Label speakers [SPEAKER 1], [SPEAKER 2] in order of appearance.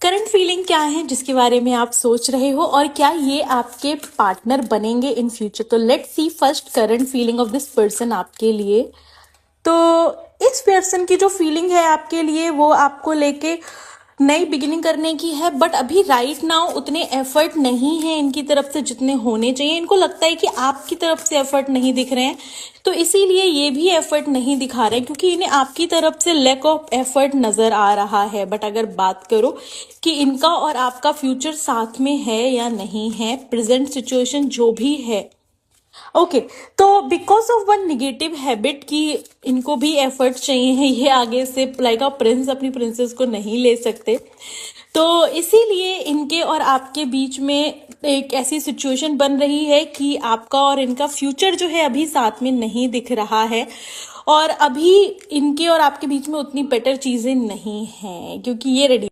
[SPEAKER 1] Current feeling क्या है जिसके बारे में आप सोच रहे हो और क्या ये आपके पार्टनर बनेंगे इन फ्यूचर। तो let's see first current feeling of this person आपके लिए। तो इस पर्सन की जो फीलिंग है आपके लिए वो आपको लेके नई बिगिनिंग करने की है, बट अभी राइट नाउ उतने एफर्ट नहीं है इनकी तरफ से जितने होने चाहिए। इनको लगता है कि आपकी तरफ से एफर्ट नहीं दिख रहे हैं, तो इसीलिए ये भी एफर्ट नहीं दिखा रहे हैं क्योंकि इन्हें आपकी तरफ से लैक ऑफ एफर्ट नजर आ रहा है। बट अगर बात करो कि इनका और आपका फ्यूचर साथ में है या नहीं है, प्रेजेंट सिचुएशन जो भी है, ओके तो because of one negative habit कि इनको भी एफर्ट चाहिए है, ये आगे से लाइक अ प्रिंस अपनी प्रिंसेस को नहीं ले सकते, तो इसीलिए इनके और आपके बीच में एक ऐसी सिचुएशन बन रही है कि आपका और इनका फ्यूचर जो है अभी साथ में नहीं दिख रहा है। और अभी इनके और आपके बीच में उतनी बेटर चीजें नहीं हैं क्योंकि ये रेडी